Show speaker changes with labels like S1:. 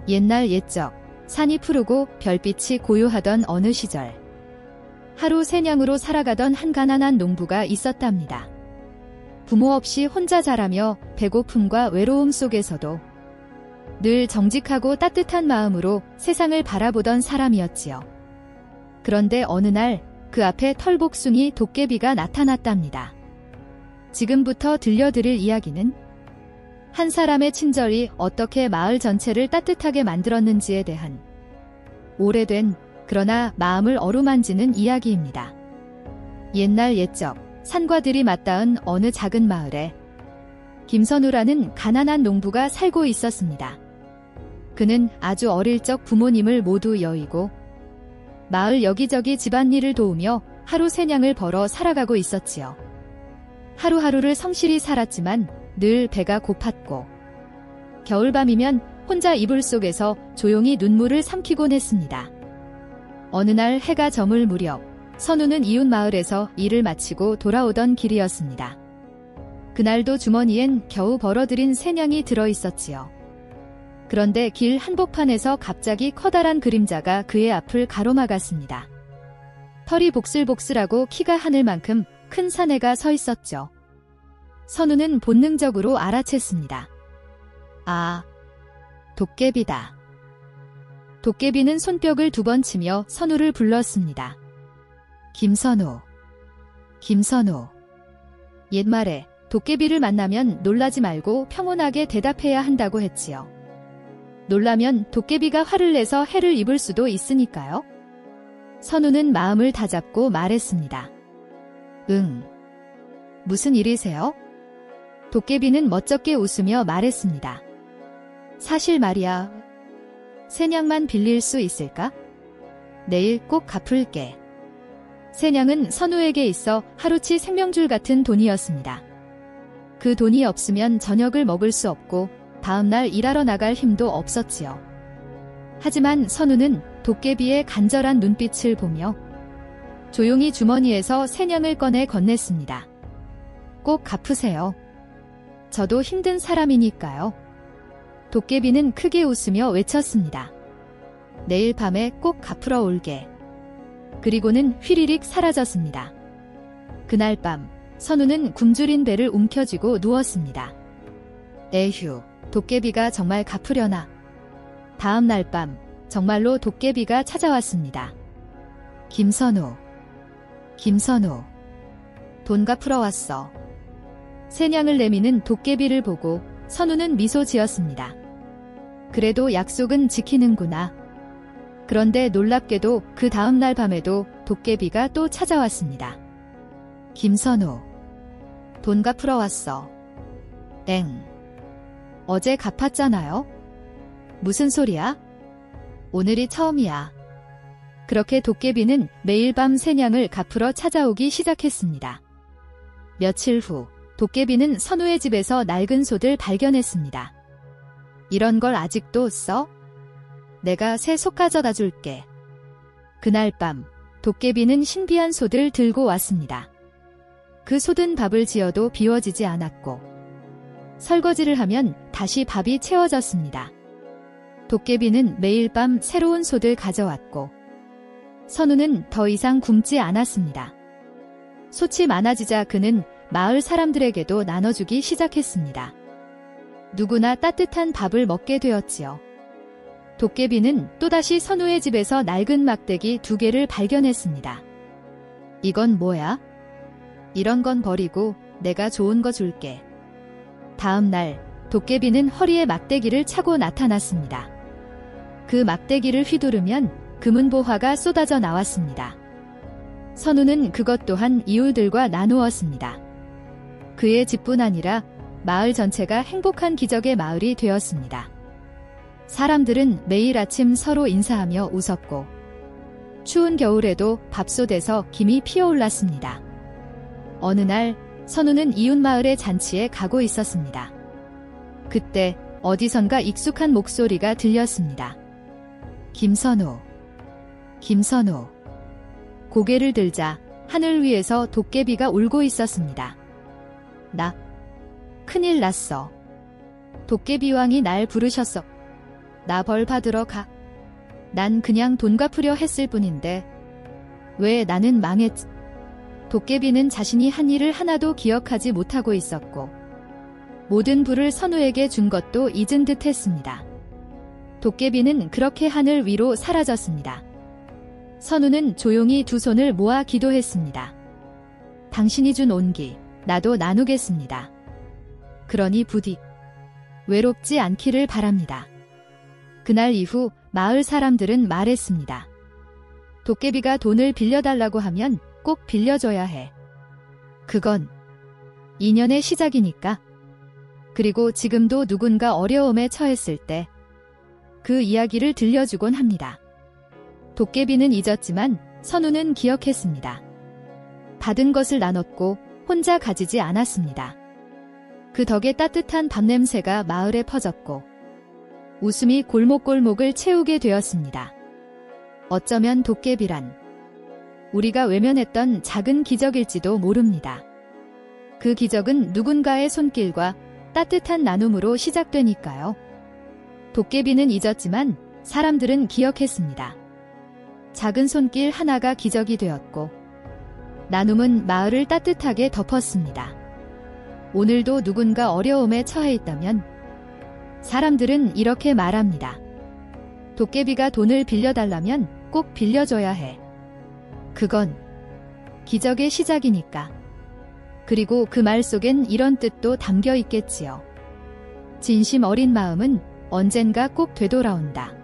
S1: 옛날 옛적 산이 푸르고 별빛이 고요하던 어느 시절, 하루 새냥으로 살아가던 한 가난한 농부가 있었답니다. 부모 없이 혼자 자라며 배고픔과 외로움 속에서도 늘 정직하고 따뜻한 마음으로 세상을 바라보던 사람이었지요. 그런데 어느 날 그 앞에 털복숭이 도깨비가 나타났답니다. 지금부터 들려드릴 이야기는 한 사람의 친절이 어떻게 마을 전체를 따뜻하게 만들었는지에 대한 오래된 그러나 마음을 어루만지는 이야기입니다. 옛날 옛적 산과 들이 맞닿은 어느 작은 마을에 김선우라는 가난한 농부가 살고 있었습니다. 그는 아주 어릴 적 부모님을 모두 여의고 마을 여기저기 집안일을 도우며 하루 새냥을 벌어 살아가고 있었지요. 하루하루를 성실히 살았지만 늘 배가 고팠고 겨울밤이면 혼자 이불 속에서 조용히 눈물을 삼키곤 했습니다. 어느 날 해가 저물 무렵 선우는 이웃 마을에서 일을 마치고 돌아오던 길이었습니다. 그날도 주머니엔 겨우 벌어들인 새냥이 들어있었지요. 그런데 길 한복판에서 갑자기 커다란 그림자가 그의 앞을 가로막았습니다. 털이 복슬복슬하고 키가 하늘만큼 큰 사내가 서 있었죠. 선우는 본능적으로 알아챘습니다. 아, 도깨비다. 도깨비는 손뼉을 2번 치며 선우를 불렀습니다. 김선우, 김선우. 옛말에 도깨비를 만나면 놀라지 말고 평온하게 대답해야 한다고 했지요. 놀라면 도깨비가 화를 내서 해를 입을 수도 있으니까요. 선우는 마음을 다잡고 말했습니다. 응. 무슨 일이세요? 도깨비는 멋쩍게 웃으며 말했습니다. 사실 말이야. 새냥만 빌릴 수 있을까? 내일 꼭 갚을게. 새냥은 선우에게 있어 하루치 생명줄 같은 돈이었습니다. 그 돈이 없으면 저녁을 먹을 수 없고 다음날 일하러 나갈 힘도 없었지요. 하지만 선우는 도깨비의 간절한 눈빛을 보며 조용히 주머니에서 새냥을 꺼내 건넸습니다. 꼭 갚으세요. 저도 힘든 사람이니까요. 도깨비는 크게 웃으며 외쳤습니다. 내일 밤에 꼭 갚으러 올게. 그리고는 휘리릭 사라졌습니다. 그날 밤 선우는 굶주린 배를 움켜쥐고 누웠습니다. 에휴, 도깨비가 정말 갚으려나. 다음 날 밤 정말로 도깨비가 찾아왔습니다. 김선우, 김선우. 돈 갚으러 왔어. 새냥을 내미는 도깨비를 보고 선우는 미소 지었습니다. 그래도 약속은 지키는구나. 그런데 놀랍게도 그 다음 날 밤에도 도깨비가 또 찾아왔습니다. 김선우, 돈 갚으러 왔어. 땡. 어제 갚았잖아요. 무슨 소리야? 오늘이 처음이야. 그렇게 도깨비는 매일 밤 새냥을 갚으러 찾아오기 시작했습니다. 며칠 후 도깨비는 선우의 집에서 낡은 솥을 발견했습니다. 이런 걸 아직도 써? 내가 새 솥 가져다 줄게. 그날 밤 도깨비는 신비한 솥을 들고 왔습니다. 그 솥은 밥을 지어도 비워지지 않았고 설거지를 하면 다시 밥이 채워졌습니다. 도깨비는 매일 밤 새로운 솥을 가져왔고 선우는 더 이상 굶지 않았습니다. 솥이 많아지자 그는 마을 사람들에게도 나눠주기 시작했습니다. 누구나 따뜻한 밥을 먹게 되었지요. 도깨비는 또다시 선우의 집에서 낡은 막대기 2개를 발견했습니다. 이건 뭐야? 이런 건 버리고 내가 좋은 거 줄게. 다음 날 도깨비는 허리에 막대기를 차고 나타났습니다. 그 막대기를 휘두르면 금은보화가 쏟아져 나왔습니다. 선우는 그것 또한 이웃들과 나누었습니다. 그의 집뿐 아니라 마을 전체가 행복한 기적의 마을이 되었습니다. 사람들은 매일 아침 서로 인사하며 웃었고 추운 겨울에도 밥솥에서 김이 피어올랐습니다. 어느 날 선우는 이웃 마을의 잔치에 가고 있었습니다. 그때 어디선가 익숙한 목소리가 들렸습니다. 김선우, 김선우. 고개를 들자 하늘 위에서 도깨비가 울고 있었습니다. 큰일 났어. 도깨비왕이 날 부르셨어. 나 벌 받으러 가. 난 그냥 돈 갚으려 했을 뿐인데 왜 나는 망했지? 도깨비는 자신이 한 일을 하나도 기억하지 못하고 있었고 모든 부를 선우에게 준 것도 잊은 듯 했습니다. 도깨비는 그렇게 하늘 위로 사라졌습니다. 선우는 조용히 두 손을 모아 기도했습니다. 당신이 준 온기, 나도 나누겠습니다. 그러니 부디 외롭지 않기를 바랍니다. 그날 이후 마을 사람들은 말했습니다. 도깨비가 돈을 빌려달라고 하면 꼭 빌려줘야 해. 그건 인연의 시작이니까. 그리고 지금도 누군가 어려움에 처했을 때 그 이야기를 들려주곤 합니다. 도깨비는 잊었지만 선우는 기억했습니다. 받은 것을 나눴고 혼자 가지지 않았습니다. 그 덕에 따뜻한 밥냄새가 마을에 퍼졌고 웃음이 골목골목을 채우게 되었습니다. 어쩌면 도깨비란 우리가 외면했던 작은 기적일지도 모릅니다. 그 기적은 누군가의 손길과 따뜻한 나눔으로 시작되니까요. 도깨비는 잊었지만 사람들은 기억했습니다. 작은 손길 하나가 기적이 되었고 나눔은 마을을 따뜻하게 덮었습니다. 오늘도 누군가 어려움에 처해 있다면 사람들은 이렇게 말합니다. 도깨비가 돈을 빌려달라면 꼭 빌려줘야 해. 그건 기적의 시작이니까. 그리고 그 말 속엔 이런 뜻도 담겨 있겠지요. 진심 어린 마음은 언젠가 꼭 되돌아온다.